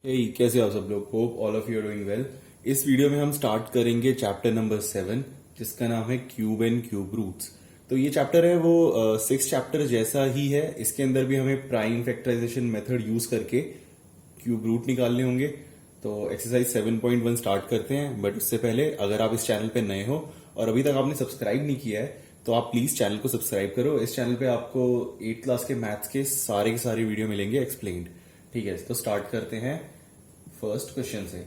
कैसे हो आप सब लोग। Hope all of you are doing well. इस वीडियो में हम स्टार्ट करेंगे चैप्टर नंबर 7 जिसका नाम है क्यूब एंड क्यूब रूट्स। तो ये चैप्टर है वो 6 चैप्टर जैसा ही है। इसके अंदर भी हमें प्राइम फैक्टराइजेशन मेथड यूज करके क्यूब रूट निकालने होंगे। तो एक्सरसाइज 7.1 स्टार्ट करते हैं। बट उससे पहले अगर आप इस चैनल पे नए हो और अभी तक आपने सब्सक्राइब नहीं किया है तो आप प्लीज चैनल को सब्सक्राइब करो। इस चैनल पे आपको 8th क्लास के मैथ्स के सारे वीडियो मिलेंगे एक्सप्लेन्ड। ठीक है, तो स्टार्ट करते हैं फर्स्ट क्वेश्चन से।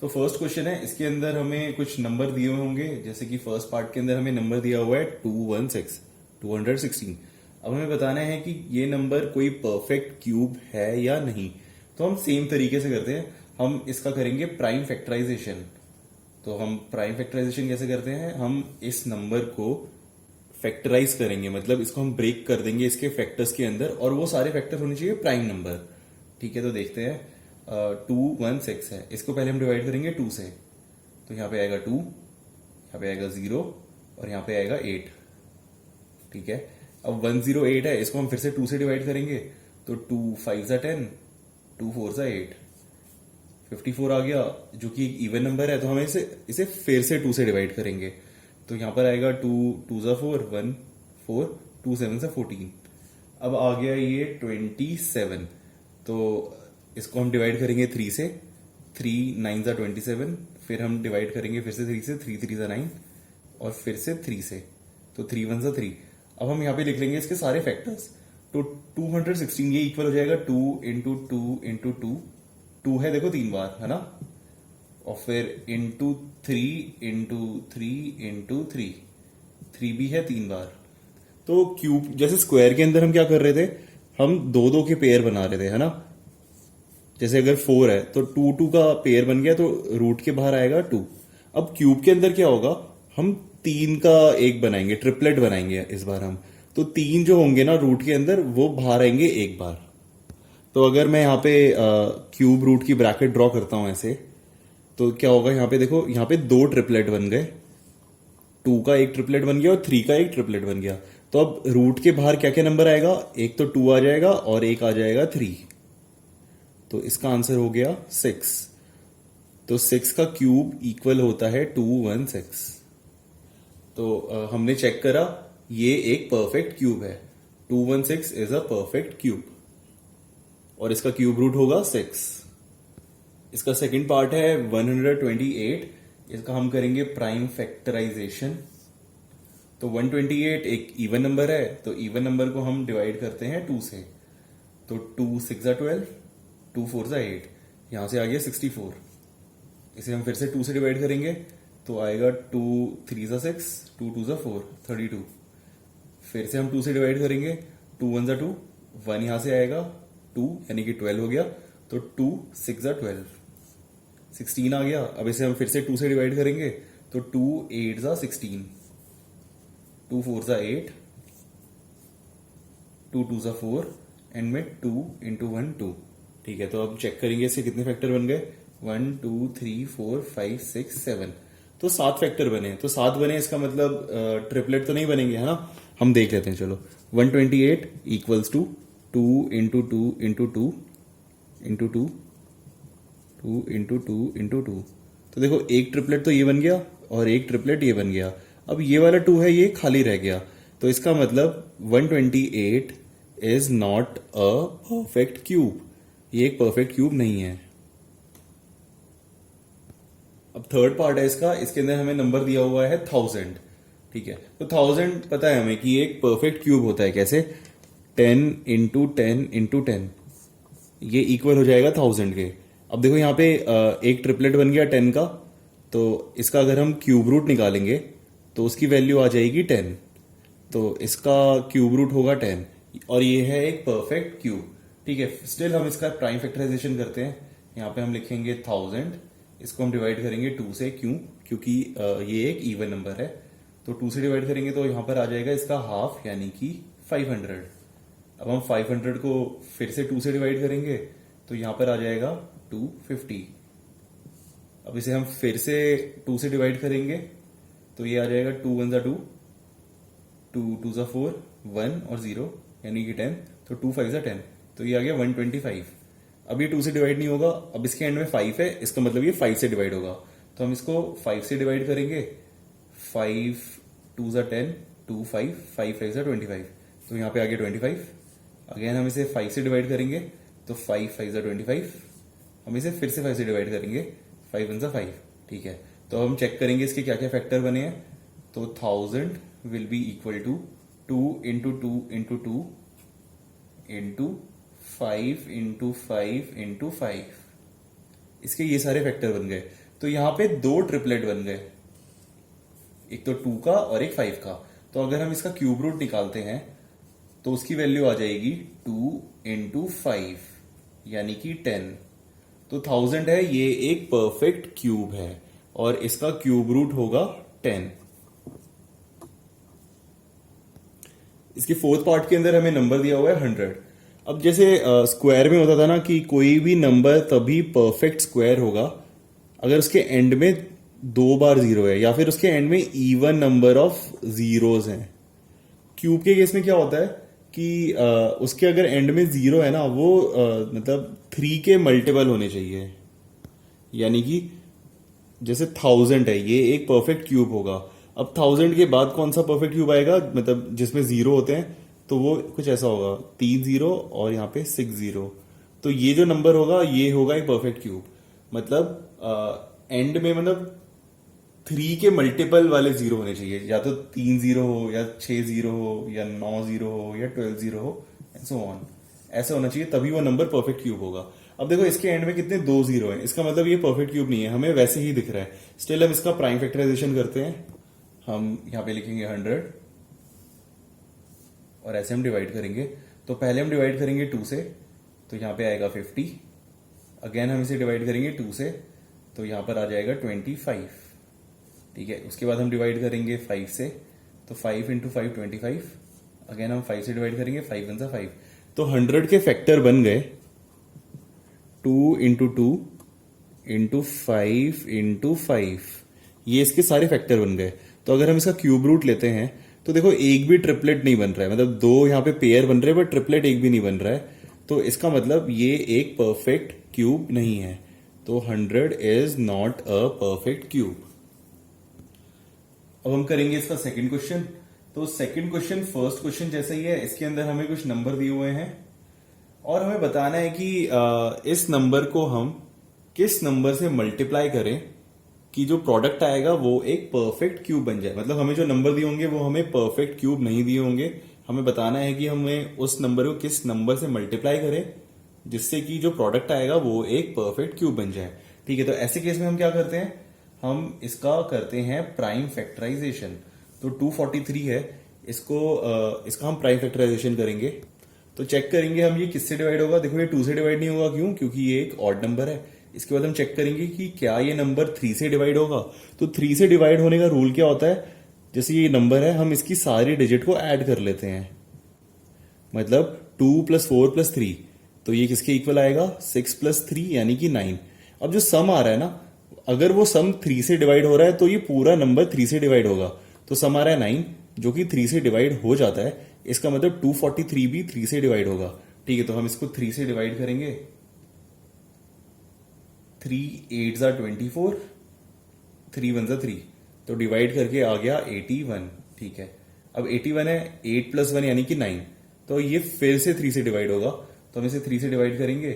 तो फर्स्ट क्वेश्चन है, इसके अंदर हमें कुछ नंबर दिए हुए होंगे। जैसे कि फर्स्ट पार्ट के अंदर हमें नंबर दिया हुआ है 216। अब हमें बताना है कि ये नंबर कोई परफेक्ट क्यूब है या नहीं। तो हम सेम तरीके से करते हैं, हम इसका करेंगे प्राइम फैक्टराइजेशन। तो हम प्राइम फैक्टराइजेशन कैसे करते हैं, हम इस नंबर को फैक्टराइज करेंगे, मतलब इसको हम ब्रेक कर देंगे इसके फैक्टर्स के अंदर, और वो सारे फैक्टर होने चाहिए प्राइम नंबर। ठीक है, तो देखते हैं 216 है, इसको पहले हम डिवाइड करेंगे 2 से। तो यहाँ पे आएगा 2, यहाँ पे आएगा 0 और यहाँ पे आएगा 8। ठीक है, अब 108 है, इसको हम फिर से 2 से डिवाइड करेंगे। तो 2 5 सा 10, 2 4 सा 8, 54 आ गया जो कि एक इवन नंबर है। तो हमें इसे फिर से 2 से डिवाइड करेंगे। तो यहाँ पर आएगा 2 2 सा 4, 1 4, 2 7 सा 14। अब आ गया ये 27। तो इसको हम डिवाइड करेंगे 3 से। 3 9 सा 27, फिर हम डिवाइड करेंगे फिर से 3 से। 3 3 सा 9 और फिर से 3 से। तो 3 1 सा 3। अब हम यहाँ पे लिख लेंगे इसके सारे फैक्टर्स। तो 216 ये इक्वल हो जाएगा 2 इंटू 2 इंटू 2। 2 है देखो 3 बार, है ना। और फिर इंटू 3 इंटू 3 इंटू 3। 3 भी है 3 बार। तो क्यूब जैसे स्क्वायर के अंदर हम क्या कर रहे थे, हम दो दो के पेयर बना रहे थे, है ना। जैसे अगर 4 है तो 2 2 का पेयर बन गया तो रूट के बाहर आएगा 2। अब क्यूब के अंदर क्या होगा, हम 3 का एक बनाएंगे, ट्रिपलेट बनाएंगे इस बार हम। तो 3 जो होंगे ना रूट के अंदर वो बाहर आएंगे एक बार। तो अगर मैं यहाँ पे क्यूब रूट की ब्रैकेट ड्रॉ करता हूं ऐसे, तो क्या होगा, यहाँ पे देखो, यहाँ पे 2 ट्रिपलेट बन गए। 2 का एक ट्रिपलेट बन गया और 3 का एक ट्रिपलेट बन गया। तो अब रूट के बाहर क्या क्या नंबर आएगा, एक तो 2 आ जाएगा और एक आ जाएगा 3। तो इसका आंसर हो गया 6। तो 6 का क्यूब इक्वल होता है 216। तो हमने चेक करा, ये एक परफेक्ट क्यूब है। 216 इज अ परफेक्ट क्यूब और इसका क्यूब रूट होगा 6। इसका सेकंड पार्ट है 128। इसका हम करेंगे प्राइम फैक्टराइजेशन। तो 128 एक इवन नंबर है, तो इवन नंबर को हम डिवाइड करते हैं 2 से। तो 2 6 सा 12, 2 4 सा 8, यहां से आ गया 64। इसे हम फिर से 2 से डिवाइड करेंगे तो आएगा 2 3 सा 6, 2 2 सा 4, 32। फिर से हम 2 से डिवाइड करेंगे, 2 1 सा 2, 1 यहां से आएगा 2 यानी कि 12 हो गया। तो 2 6 सा 12, 16 आ गया। अब इसे हम फिर से 2 से डिवाइड करेंगे तो 2 8 सा 16, 2 4 सा 8, 2 2 सा 4 एंड में 2 इंटू 1 2। ठीक है, तो अब चेक करेंगे इससे कितने फैक्टर बन गए। 1 2 3 4 5 6 7। तो 7 फैक्टर बने। तो 7 बने, इसका मतलब ट्रिपलेट तो नहीं बनेंगे, है ना। हम देख लेते हैं, चलो। 128 equals to 2 into 2 into 2 into 2, 2 into 2 into 2। तो देखो एक ट्रिपलेट तो ये बन गया और एक ट्रिपलेट ये बन गया। अब ये वाला 2 है, ये खाली रह गया। तो इसका मतलब 128 is not a perfect cube. ये एक परफेक्ट क्यूब नहीं है। अब थर्ड पार्ट है इसका, इसके अंदर हमें नंबर दिया हुआ है 1000। ठीक है, तो 1000 पता है हमें कि एक परफेक्ट क्यूब होता है कैसे, 10 इंटू 10 इंटू 10, ये इक्वल हो जाएगा 1000 के। अब देखो यहाँ पे एक ट्रिपलेट बन गया 10 का। तो इसका अगर हम क्यूब रूट निकालेंगे तो उसकी वैल्यू आ जाएगी 10। तो इसका क्यूब रूट होगा 10 और ये है एक परफेक्ट क्यूब। ठीक है, स्टिल हम इसका प्राइम फैक्टराइजेशन करते हैं। यहाँ पे हम लिखेंगे 1000, इसको हम डिवाइड करेंगे 2 से। क्यों, क्योंकि ये एक इवन नंबर है। तो 2 से डिवाइड करेंगे तो यहाँ पर आ जाएगा इसका हाफ यानी कि 500। अब हम 500 को फिर से 2 से डिवाइड करेंगे तो यहाँ पर आ जाएगा 250। अब इसे हम फिर से 2 से डिवाइड करेंगे तो ये आ जाएगा 2 1 सा 2, 2 2 सा 4, 1 और 0 यानी कि 10। तो 2 5 सा 10, तो ये आ गया 125। अब ये 2 से डिवाइड नहीं होगा, अब इसके एंड में 5 है, इसका मतलब ये 5 से डिवाइड होगा, तो हम इसको 5 से डिवाइड करेंगे। 5 2 ज़ा 10, 2 5, 5 5 ज़ा 25, तो यहाँ पे आ गया 25। अगेन हम इसे 5 से डिवाइड करेंगे, तो 5 5 ज़ा 25, हम इसे फिर से 5 से डिवाइड करेंगे, 5 1 ज़ा 5, ठीक है। तो हम चेक करेंगे इसके क्या क्या फैक्टर बने हैं, तो 1000 will be equal to 2 into 2 into 2 into 5 into 5 into 5, इसके ये सारे फैक्टर बन गए। तो यहां पे 2 ट्रिपलेट बन गए, एक तो 2 का और एक 5 का। तो अगर हम इसका क्यूब रूट निकालते हैं तो उसकी वैल्यू आ जाएगी 2 इंटू 5 यानी कि 10। तो 1000 है, ये एक परफेक्ट क्यूब है और इसका क्यूब रूट होगा 10। इसके फोर्थ पार्ट के अंदर हमें नंबर दिया हुआ है 100। अब जैसे स्क्वायर में होता था ना कि कोई भी नंबर तभी परफेक्ट स्क्वायर होगा अगर उसके एंड में 2 बार 0 है या फिर उसके एंड में इवन नंबर ऑफ जीरोस हैं। क्यूब के केस में क्या होता है कि उसके अगर एंड में 0 है ना, वो मतलब 3 के मल्टीपल होने चाहिए, यानी कि जैसे 1000 है, ये एक परफेक्ट क्यूब होगा। अब 1000 के बाद कौन सा परफेक्ट क्यूब आएगा, मतलब जिसमें 0 होते हैं, तो वो कुछ ऐसा होगा, 3 0 और यहाँ पे 6 0। तो ये जो नंबर होगा ये होगा एक परफेक्ट क्यूब। मतलब एंड में मतलब 3 के मल्टीपल वाले 0 होने चाहिए, या तो 3 0 हो या 6 0 हो या 9 0 हो या 12 0 हो एंड सो ऑन, ऐसा होना चाहिए, तभी वो नंबर परफेक्ट क्यूब होगा। अब देखो इसके एंड में कितने 2 0 हैं, इसका मतलब ये परफेक्ट क्यूब नहीं है, हमें वैसे ही दिख रहा है। स्टिल हम इसका प्राइम फैक्टराइजेशन करते हैं। हम यहां पे लिखेंगे 100 और ऐसे हम डिवाइड करेंगे। तो पहले हम डिवाइड करेंगे 2 से, तो यहां पे आएगा 50। अगेन हम इसे डिवाइड करेंगे 2 से, तो यहां पर आ जाएगा 25, ठीक है। उसके बाद हम डिवाइड करेंगे 5 से, तो 5 इंटू 5 25। अगेन हम 5 से डिवाइड करेंगे, 5 1 5। तो 100 के फैक्टर बन गए 2 इंटू 2 इंटू 5 इंटू 5, ये इसके सारे फैक्टर बन गए। तो अगर हम इसका क्यूब रूट लेते हैं तो देखो एक भी ट्रिपलेट नहीं बन रहा है, मतलब 2 यहां पे पेयर बन रहे हैं बट ट्रिपलेट एक भी नहीं बन रहा है। तो इसका मतलब ये एक परफेक्ट क्यूब नहीं है। तो 100 is not a perfect cube. अब हम करेंगे इसका सेकंड क्वेश्चन। तो सेकंड क्वेश्चन फर्स्ट क्वेश्चन जैसा ही है, इसके अंदर हमें कुछ नंबर दिए हुए हैं और हमें बताना है कि इस नंबर को हम किस नंबर से मल्टीप्लाई करें कि जो प्रोडक्ट आएगा वो एक परफेक्ट क्यूब बन जाए। मतलब हमें जो नंबर दिए होंगे वो हमें परफेक्ट क्यूब नहीं दिए होंगे, हमें बताना है कि हमें उस नंबर को किस नंबर से मल्टीप्लाई करें जिससे कि जो प्रोडक्ट आएगा वो एक परफेक्ट क्यूब बन जाए, ठीक है। तो ऐसे केस में हम क्या करते हैं, हम इसका करते हैं प्राइम फैक्टराइजेशन। तो 243 है, इसका हम प्राइम फैक्टराइजेशन करेंगे। तो चेक करेंगे हम ये किससे डिवाइड होगा। देखो ये 2 से डिवाइड नहीं होगा, क्यों, क्योंकि ये एक ऑड नंबर है। इसके बाद हम चेक करेंगे कि क्या ये नंबर 3 से डिवाइड होगा। तो 3 से डिवाइड होने का रूल क्या होता है, जैसे ये नंबर है हम इसकी सारी डिजिट को ऐड कर लेते हैं, मतलब 2 + 4 + 3, तो ये किसके इक्वल आएगा, 6 + 3 यानी कि 9। अब जो सम आ रहा है ना, अगर वो सम 3 से डिवाइड हो रहा है तो ये पूरा नंबर 3 से डिवाइड होगा। तो सम आ रहा है 9 जो कि 3 से डिवाइड हो जाता है, इसका मतलब 243 भी 3 से डिवाइड होगा, ठीक है। तो हम इसको 3 से डिवाइड करेंगे, 3 8 ज़ा 24, 3 1 ज़ा 3, तो डिवाइड करके आ गया 81, ठीक है। अब 81 है, 8 + 1 यानी कि 9, तो ये फिर से 3 से डिवाइड होगा। तो हम इसे 3 से डिवाइड करेंगे,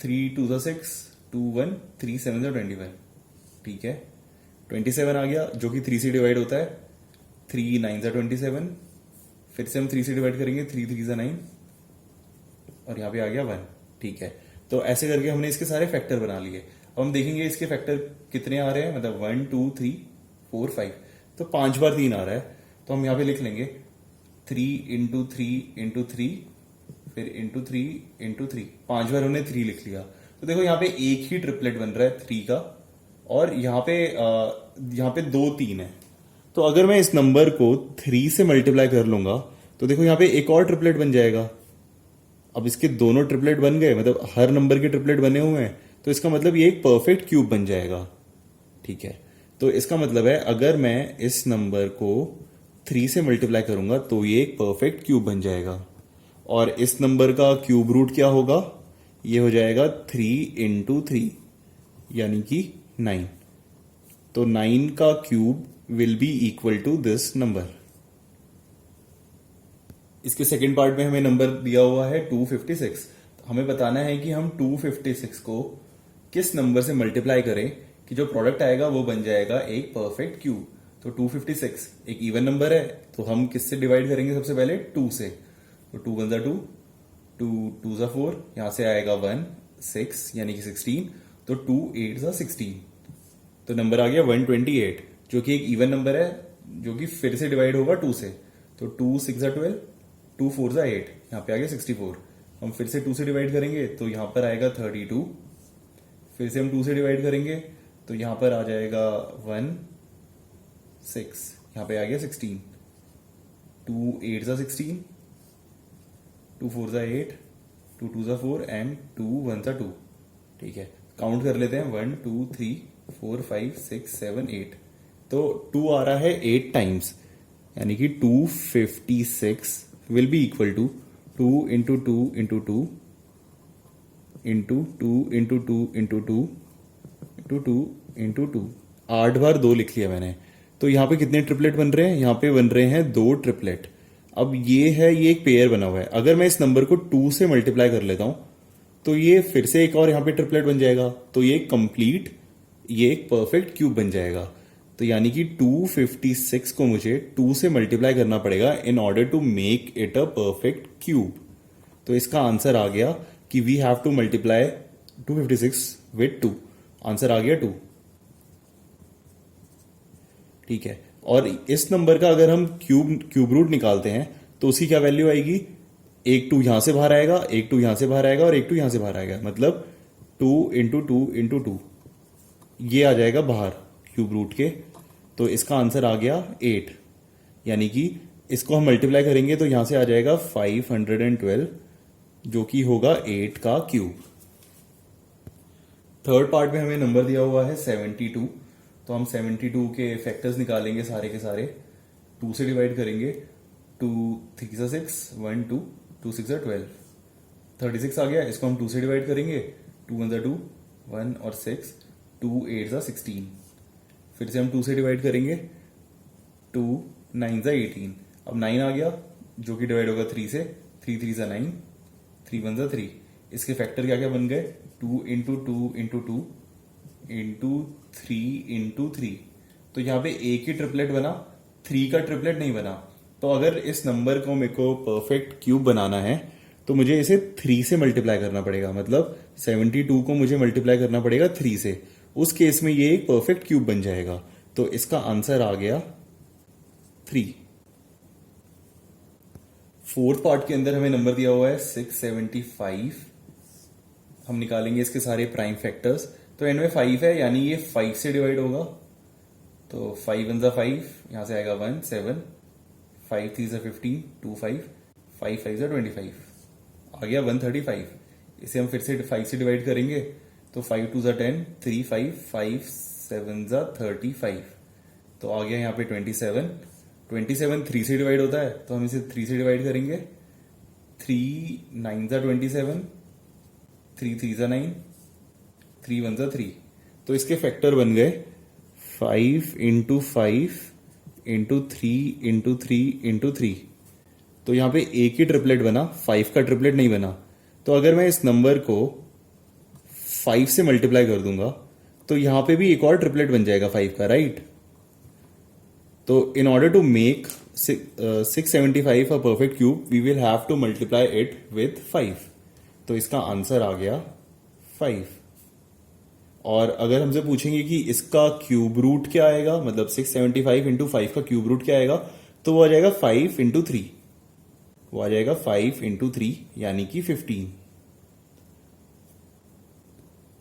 3 2 ज़ा 6, 2 1, 3 7 ज़ा 21, ठीक है। 27 आ गया जो कि 3 से डिवाइड होता है, 3 9 ज़ा 27, फिर से हम 3 से डिवाइड करेंगे, 3 3 ज़ा 9 और यहां पे आ गया 1, ठीक है। तो ऐसे करके हमने इसके सारे फैक्टर बना लिए। अब हम देखेंगे इसके फैक्टर कितने आ रहे हैं, मतलब 1 2 3 4 5, तो 5 बार 3 आ रहा है। तो हम यहां पे लिख लेंगे 3 इंटू 3 इंटू 3 फिर इंटू 3 इंटू 3, 5 बार हमने 3 लिख लिया। तो देखो यहाँ पे एक ही ट्रिपलेट बन रहा है 3 का, और यहाँ पे 2 3 है। तो अगर मैं इस नंबर को 3 से मल्टीप्लाई कर लूंगा तो देखो यहाँ पे एक और ट्रिपलेट बन जाएगा। अब इसके दोनों ट्रिपलेट बन गए, मतलब हर नंबर के ट्रिपलेट बने हुए हैं, तो इसका मतलब ये एक परफेक्ट क्यूब बन जाएगा, ठीक है। तो इसका मतलब है अगर मैं इस नंबर को 3 से मल्टीप्लाई करूंगा तो ये एक परफेक्ट क्यूब बन जाएगा। और इस नंबर का क्यूब रूट क्या होगा, ये हो जाएगा 3 × 3 यानी कि 9। तो 9 का cube will be equal to this number. इसके सेकंड पार्ट में हमें नंबर दिया हुआ है 256। हमें बताना है कि हम 256 को किस नंबर से मल्टीप्लाई करें कि जो प्रोडक्ट आएगा वो बन जाएगा एक परफेक्ट क्यूब। तो 256 एक इवन नंबर है, तो हम किससे डिवाइड करेंगे? सबसे पहले 2 से। तो 2 × 1 2, 2 2 4, यहां से आएगा 1 6 यानी कि 16। तो 2 8 16, तो नंबर आ गया 128, जो कि एक इवन नंबर है जो कि फिर से डिवाइड होगा 2 से। तो 2 6 12, 2 4 8, यहाँ पे आ गया 64। हम फिर से 2 से डिवाइड करेंगे तो यहां पर आएगा 32। फिर से हम 2 से डिवाइड करेंगे तो यहां पर आ जाएगा 1 6, यहां पे आ गया 16। 2 8 16, 2 4 8, 2 2 4 एंड 2 1 2। ठीक है, काउंट कर लेते हैं 1 2 3 4 5 6 7 8। तो 2 आ रहा है 8 टाइम्स, यानी कि 256 विल बी इक्वल टू 2 × 2 × 2 × 2 × 2 × 2 × 2 × 2। 8 बार 2 लिख लिया मैंने। तो यहां पे कितने ट्रिपलेट बन रहे हैं? यहां पे बन रहे हैं 2 ट्रिपलेट। अब ये एक पेयर बना हुआ है। अगर मैं इस नंबर को 2 से मल्टीप्लाई कर लेता हूं तो ये फिर से एक और यहां पे ट्रिपलेट बन जाएगा। तो ये कंप्लीट, ये एक परफेक्ट क्यूब बन जाएगा। तो यानी कि 256 को मुझे 2 से मल्टीप्लाई करना पड़ेगा in order to make it a perfect cube. तो इसका आंसर आ गया कि we have to multiply 256 with 2। Answer आ गया 2। ठीक है, और इस नंबर का अगर हम क्यूब रूट निकालते हैं तो उसकी क्या वैल्यू आएगी? एक 2 यहां से बाहर आएगा, एक 2 यहां से बाहर आएगा और एक 2 यहां से बाहर आएगा। मतलब 2 × 2 × 2 ये आ जाएगा बाहर क्यूब रूट के। तो इसका आंसर आ गया 8। यानी कि इसको हम मल्टीप्लाई करेंगे तो यहां से आ जाएगा 512, जो कि होगा 8 का क्यूब। थर्ड पार्ट में हमें नंबर दिया हुआ है 72। तो हम 72 के फैक्टर्स निकालेंगे सारे के सारे। 2 से डिवाइड करेंगे, 2 3 6 1 2, 2 6 12, 36 आ गया। इसको हम 2 से डिवाइड करेंगे, 2 1 2 1 और 6, 2 8 16। फिर से हम 2 से डिवाइड करेंगे, 2 9 18। अब 9 आ गया जो कि डिवाइड होगा 3 से, 3 3 9, 3 1 3। इसके फैक्टर क्या क्या बन गए? 2 × 2 × 2 × 3 × 3। तो यहां पे एक ही ट्रिपलेट बना, 3 का ट्रिपलेट नहीं बना। तो अगर इस नंबर को मेरे को परफेक्ट क्यूब बनाना है तो मुझे इसे 3 से मल्टीप्लाई करना पड़ेगा। मतलब 72 को मुझे मल्टीप्लाई करना पड़ेगा 3 से। उस केस में ये एक परफेक्ट क्यूब बन जाएगा। तो इसका आंसर आ गया 3। फोर्थ पार्ट के अंदर हमें नंबर दिया हुआ है 675। हम निकालेंगे इसके सारे प्राइम फैक्टर्स। तो एंड में 5 है, यानी ये 5 से डिवाइड होगा। तो 5 1 5, यहां से आएगा 1 7, 5 3 15 2 5, 5 5 25, आ गया 135। इसे हम फिर से 5 से डिवाइड करेंगे तो 5 2 10, 3 5, 5 7 35। तो आ गया यहाँ पे 27। 27 3 से डिवाइड होता है तो हम इसे 3 से डिवाइड करेंगे। 3 9 27, 3 3 9, 3 1 3। तो इसके फैक्टर बन गए 5 × 5 × 3 × 3 × 3। तो यहां पे एक ही ट्रिपलेट बना, 5 का ट्रिपलेट नहीं बना। तो अगर मैं इस नंबर को 5 से मल्टीप्लाई कर दूंगा तो यहां पे भी एक और ट्रिपलेट बन जाएगा 5 का, राइट? तो in order to make 675 a perfect cube we will have to multiply it with 5। तो इसका आंसर आ गया 5। और अगर हमसे पूछेंगे कि इसका क्यूब रूट क्या आएगा, मतलब 675 × 5 का क्यूब रूट क्या आएगा, तो वो आ जाएगा 5 × 3। वो आ जाएगा 5 × 3 यानी कि 15।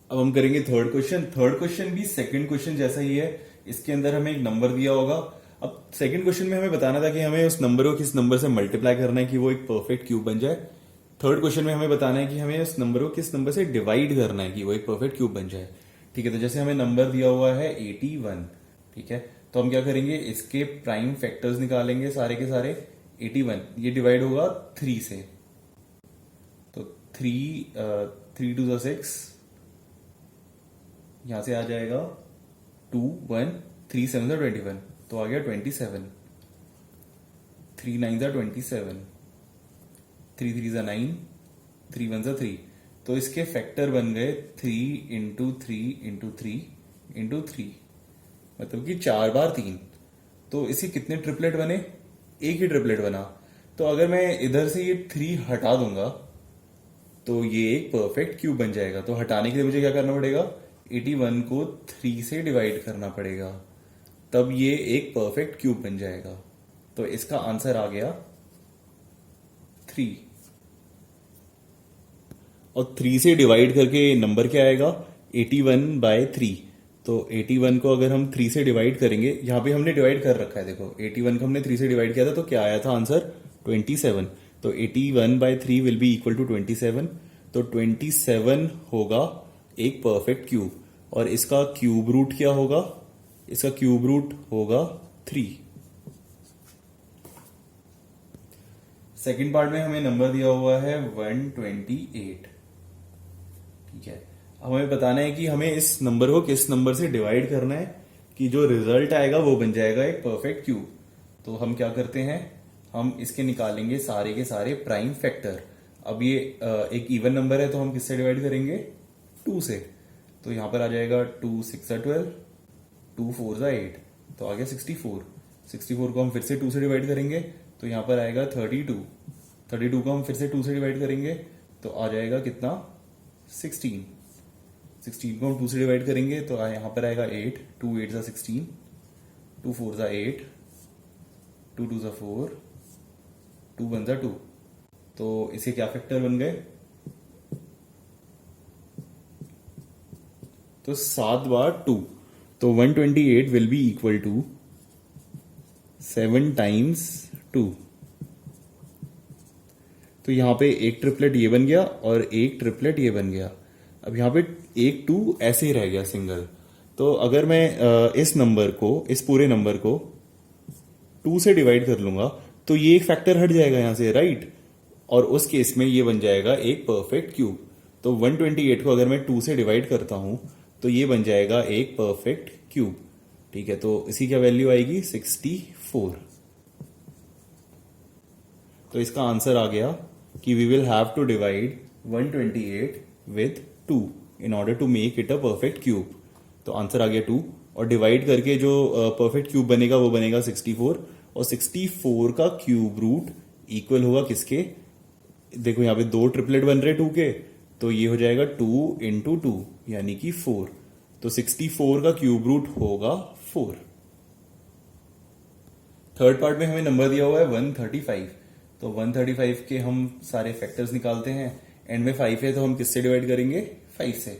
अब हम करेंगे थर्ड क्वेश्चन। थर्ड क्वेश्चन भी सेकंड क्वेश्चन जैसा ही है। इसके अंदर हमें एक नंबर दिया होगा। अब सेकंड क्वेश्चन में हमें बताना था कि हमें उस नंबर को किस नंबर से मल्टीप्लाई करना है कि वो एक परफेक्ट क्यूब बन जाए। थर्ड क्वेश्चन में हमें बताना है कि हमें उस नंबर को किस नंबर से डिवाइड करना है कि वो एक परफेक्ट क्यूब बन जाए। ठीक है, तो जैसे हमें नंबर दिया हुआ है 81। ठीक है, तो हम क्या करेंगे, इसके प्राइम फैक्टर्स निकालेंगे सारे के सारे। 81 ये डिवाइड होगा 3 से। तो 3 2 6, यहां से आ जाएगा 2 1, 3 7 21, तो आ गया 27, 3 9 27, 3 3 9, 3 1 3, तो इसके फैक्टर बन गए 3 इंटू 3 इंटू 3 इंटू 3, मतलब कि 4 बार 3। तो इसके कितने ट्रिपलेट बने? एक ही ट्रिपलेट बना। तो अगर मैं इधर से ये 3 हटा दूंगा तो ये एक परफेक्ट क्यूब बन जाएगा। तो हटाने के लिए मुझे क्या करना पड़ेगा? 81 को 3 से डिवाइड करना पड़ेगा, तब ये एक परफेक्ट क्यूब बन जाएगा। तो इसका आंसर आ गया 3। और 3 से डिवाइड करके नंबर क्या आएगा? 81/3। तो 81 को अगर हम 3 से डिवाइड करेंगे, यहां पे हमने डिवाइड कर रखा है, देखो 81 को हमने 3 से डिवाइड किया था, तो क्या आया था आंसर? 27। तो 81/3 विल बी इक्वल टू 27। तो 27 होगा एक परफेक्ट क्यूब। और इसका क्यूब रूट क्या होगा? इसका क्यूब रूट होगा 3। सेकेंड पार्ट में हमें नंबर दिया हुआ है 128। ठीक है, हमें बताना है कि हमें इस नंबर को किस नंबर से डिवाइड करना है कि जो रिजल्ट आएगा वो बन जाएगा एक परफेक्ट क्यूब। तो हम क्या करते हैं, हम इसके निकालेंगे सारे के सारे प्राइम फैक्टर। अब ये एक इवन नंबर है, तो हम किससे डिवाइड करेंगे? 2 से। तो यहां पर आ जाएगा 2 6 12, 2 4 8, तो आ गया 64। 64 को हम फिर से 2 से डिवाइड करेंगे, तो यहां पर आएगा 32। 32 को हम फिर से 2 से डिवाइड करेंगे, तो आ जाएगा कितना? 16। 16 को हम 2 से डिवाइड करेंगे, तो यहां पर आएगा 8। 2 8 जा 16, 2 4 जा 8, 2 2 जा 4, 2 1 जा 2। तो इसे क्या फैक्टर बन गए? तो 7 बार 2। तो 128 will be equal to 7 times 2। तो यहां पे एक ट्रिपलेट ये बन गया और एक ट्रिपलेट ये बन गया। अब यहां पे एक 2 ऐसे ही रह गया सिंगल। तो अगर मैं इस नंबर को, इस पूरे नंबर को 2 से डिवाइड कर लूंगा, तो ये एक फैक्टर हट जाएगा यहां से, राइट? और उस केस में ये बन जाएगा एक परफेक्ट क्यूब। तो 128 को अगर मैं 2 से डिवाइड करता हूं, तो ये बन जाएगा एक परफेक्ट क्यूब। ठीक है, तो इसी क्या वैल्यू आएगी? 64। तो इसका आंसर आ गया कि we will have to divide 128 with 2 in order to make it a perfect cube. तो आंसर आ गया 2, और डिवाइड करके जो परफेक्ट क्यूब बनेगा वो बनेगा 64। और 64 का क्यूब रूट इक्वल होगा किसके? देखो यहां पे 2 ट्रिपलेट बन रहे 2 के, तो ये हो जाएगा 2 इंटू 2 यानी कि 4। तो 64 का क्यूब रूट होगा 4। थर्ड पार्ट में हमें नंबर दिया हुआ है 135। तो 135 के हम सारे फैक्टर्स निकालते हैं। एंड में 5 है, तो हम किससे डिवाइड करेंगे? 5 से।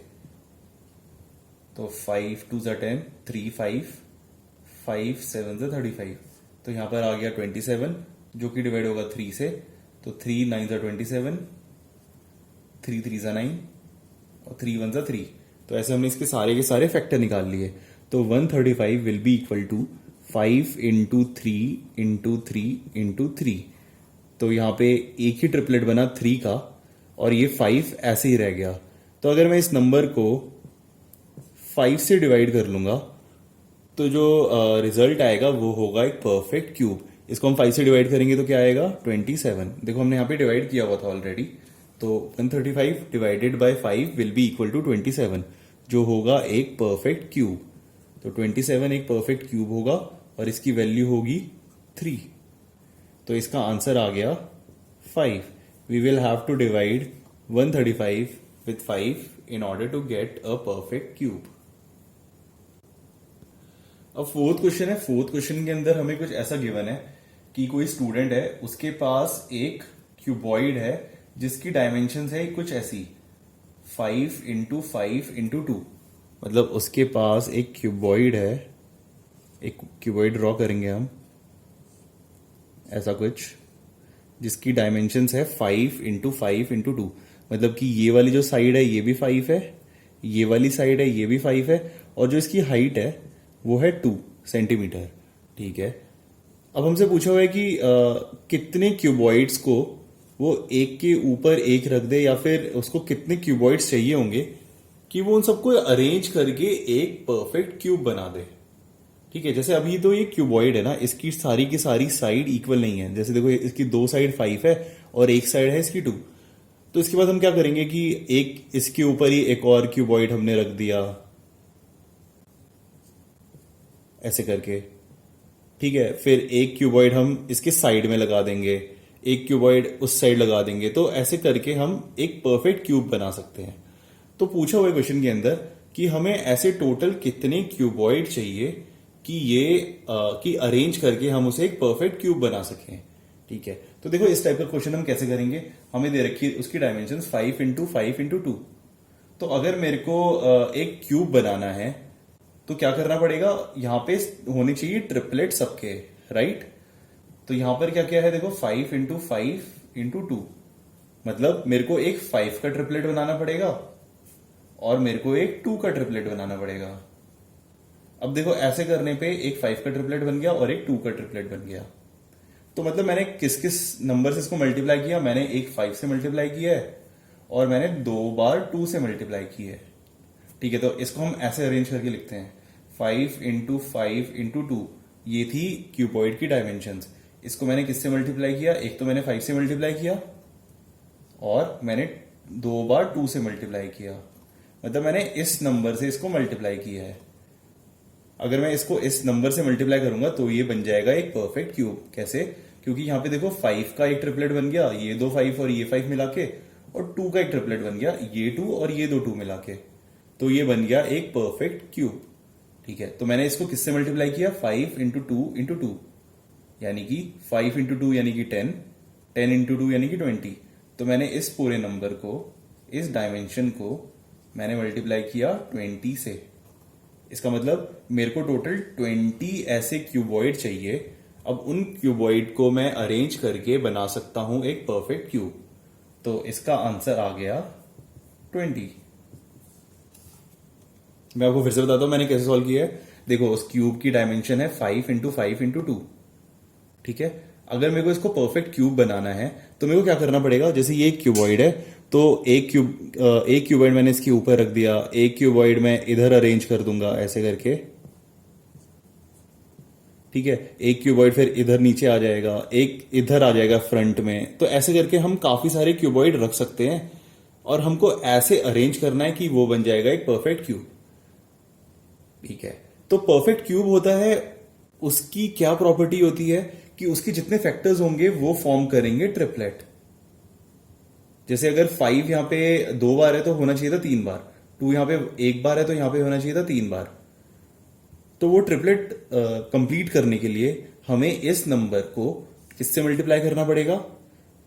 तो 5 2 जा 10, 3 5, 5 7 जा 35। तो यहां पर आ गया 27, जो कि डिवाइड होगा 3 से। तो 3 9 जा 27, 3 3 जा 9, और 3 1 जा 3। तो ऐसे हमने इसके सारे के सारे फैक्टर निकाल लिए। तो 135 will be equal to 5 into 3 into 3 into 3। तो यहां पे एक ही ट्रिपलेट बना 3 का, और ये 5 ऐसे ही रह गया। तो अगर मैं इस नंबर को 5 से डिवाइड कर लूंगा, तो जो रिजल्ट आएगा वो होगा एक परफेक्ट क्यूब। इसको हम 5 से डिवाइड करेंगे तो क्या आएगा? 27। देखो हमने यहां पे डिवाइड किया हुआ था ऑलरेडी। तो 135 divided by 5 will be equal to 27, जो होगा एक परफेक्ट क्यूब। तो 27 एक परफेक्ट क्यूब होगा, और इसकी वैल्यू होगी 3। तो इसका आंसर आ गया 5। We will have to divide 135 with 5 in order to get a perfect cube. अब फोर्थ क्वेश्चन है। फोर्थ क्वेश्चन के अंदर हमें कुछ ऐसा गिवन है कि कोई स्टूडेंट है, उसके पास एक क्यूबॉइड है जिसकी डायमेंशन है कुछ ऐसी 5 इंटू 5 इंटू 2। मतलब उसके पास एक क्यूबॉइड है, एक क्यूबॉइड ड्रॉ करेंगे हम ऐसा कुछ, जिसकी डायमेंशंस है 5 इंटू 5 इंटू 2। मतलब कि ये वाली जो साइड है ये भी 5 है, ये वाली साइड है ये भी 5 है, और जो इसकी हाइट है वो है 2 सेंटीमीटर। ठीक है, अब हमसे पूछा हुआ है कि कितने क्यूबॉइड्स को वो एक के ऊपर एक रख दे, या फिर उसको कितने क्यूबॉइड्स चाहिए होंगे कि वो उन सबको अरेंज करके एक परफेक्ट क्यूब बना दे। ठीक है, जैसे अभी तो ये क्यूबॉइड है ना, इसकी सारी की सारी साइड इक्वल नहीं है। जैसे देखो इसकी दो साइड 5 है और एक साइड है इसकी 2। तो इसके बाद हम क्या करेंगे कि एक इसके ऊपर ही एक और क्यूबॉइड हमने रख दिया ऐसे करके। ठीक है, फिर एक क्यूबॉइड हम इसके साइड में लगा देंगे, एक क्यूबॉइड उस साइड लगा देंगे। तो ऐसे करके हम एक परफेक्ट क्यूब बना सकते हैं। तो पूछा हुआ क्वेश्चन के अंदर कि हमें ऐसे टोटल कितने क्यूबॉइड चाहिए कि कि अरेंज करके हम उसे एक परफेक्ट क्यूब बना सकें। ठीक है, तो देखो इस टाइप का क्वेश्चन हम कैसे करेंगे। हमें दे रखी है उसकी डायमेंशन 5 इंटू 5 इंटू 2। तो अगर मेरे को एक क्यूब बनाना है तो क्या करना पड़ेगा, यहां पे होने चाहिए ट्रिपलेट सबके, राइट। तो यहां पर क्या क्या है, देखो 5 इंटू 5 इंटू 2, मतलब मेरे को एक 5 का ट्रिपलेट बनाना पड़ेगा और मेरे को एक 2 का ट्रिपलेट बनाना पड़ेगा। अब देखो ऐसे करने पे एक 5 का ट्रिपलेट बन गया और एक 2 का ट्रिपलेट बन गया। तो मतलब मैंने किस किस नंबर से इसको मल्टीप्लाई किया, मैंने एक 5 से मल्टीप्लाई किया है और मैंने 2 बार 2 से मल्टीप्लाई की है। ठीक है, तो इसको हम ऐसे अरेंज करके लिखते हैं 5 इंटू 5 इंटू 2। ये थी क्यूबॉइड की डायमेंशंस। इसको मैंने किससे मल्टीप्लाई किया, एक तो मैंने 5 से मल्टीप्लाई किया और मैंने 2 बार 2 से मल्टीप्लाई किया। मतलब मैंने इस नंबर से इसको मल्टीप्लाई किया है। अगर मैं इसको इस नंबर से मल्टीप्लाई करूंगा तो ये बन जाएगा एक परफेक्ट क्यूब। कैसे, क्योंकि यहां पे देखो 5 का एक ट्रिपलेट बन गया, ये दो 5 और ये 5 मिला के, और 2 का एक ट्रिपलेट बन गया, ये 2 और ये दो 2 मिला के। तो ये बन गया एक परफेक्ट क्यूब। ठीक है, तो मैंने इसको किससे मल्टीप्लाई किया, 5 इंटू 2 इंटू 2, यानी कि 5 इंटू 2 यानी कि 10, 10 इंटू 2 यानी कि 20। तो मैंने इस पूरे नंबर को, इस डायमेंशन को मैंने मल्टीप्लाई किया 20 से। इसका मतलब मेरे को टोटल 20 ऐसे क्यूबॉइड चाहिए। अब उन क्यूबॉइड को मैं अरेंज करके बना सकता हूं एक परफेक्ट क्यूब। तो इसका आंसर आ गया 20। मैं आपको फिर से बताता हूं मैंने कैसे सॉल्व किया है। देखो उस क्यूब की डायमेंशन है 5 इंटू 5 इंटू 2। ठीक है, अगर मेरे को इसको परफेक्ट क्यूब बनाना है तो मेरे को क्या करना पड़ेगा, जैसे ये एक क्यूबॉइड है तो एक क्यूबॉइड मैंने इसके ऊपर रख दिया, एक क्यूबॉइड मैं इधर अरेंज कर दूंगा ऐसे करके। ठीक है, एक क्यूबॉइड फिर इधर नीचे आ जाएगा, एक इधर आ जाएगा फ्रंट में। तो ऐसे करके हम काफी सारे क्यूबॉइड रख सकते हैं और हमको ऐसे अरेंज करना है कि वो बन जाएगा एक परफेक्ट क्यूब। ठीक है, तो परफेक्ट क्यूब होता है, उसकी क्या प्रॉपर्टी होती है कि उसके जितने फैक्टर्स होंगे वो फॉर्म करेंगे ट्रिपलेट। जैसे अगर 5 यहां पे 2 बार है तो होना चाहिए था 3 बार, 2 यहां पे 1 बार है तो यहां पे होना चाहिए था 3 बार। तो वो ट्रिपलेट कंप्लीट करने के लिए हमें इस नंबर को किससे मल्टीप्लाई करना पड़ेगा,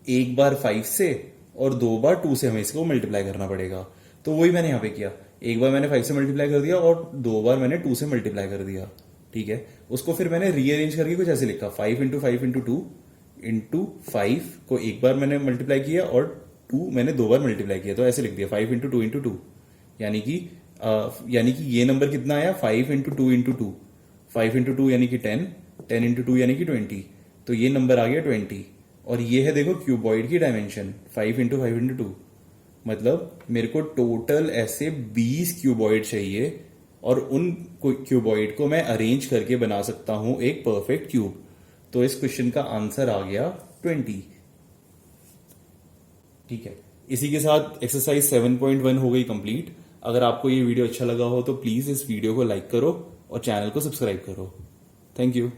1 बार 5 से और 2 बार 2 से हमें इसको मल्टीप्लाई करना पड़ेगा। तो वही मैंने यहां पे किया, 1 बार मैंने 5 से मल्टीप्लाई कर दिया और 2 बार मैंने 2 से मल्टीप्लाई कर दिया। ठीक है, उसको फिर मैंने रीअरेंज करके कुछ ऐसे लिखा, 5 इंटू 5 इंटू 2 इंटू 5 को 1 बार मैंने मल्टीप्लाई किया और 2 मैंने 2 बार मल्टीप्लाई किया। तो ऐसे लिख दिया 5 इंटू 2 इंटू 2, यानी कि ये नंबर कितना आया, 5 इंटू 2 इंटू 2, 5 इंटू 2 यानी कि 10, 10 इंटू 2 यानी कि 20। तो ये नंबर आ गया 20। और ये है देखो क्यूबॉइड की डायमेंशन 5 इंटू 5 इंटू 2। मतलब मेरे को टोटल ऐसे 20 क्यूबॉइड चाहिए और उन क्यूबॉइड को मैं अरेंज करके बना सकता हूं एक परफेक्ट क्यूब। तो इस क्वेश्चन का आंसर आ गया 20। ठीक है, इसी के साथ एक्सरसाइज 7.1 हो गई कंप्लीट। अगर आपको ये वीडियो अच्छा लगा हो तो प्लीज इस वीडियो को लाइक करो और चैनल को सब्सक्राइब करो। Thank you.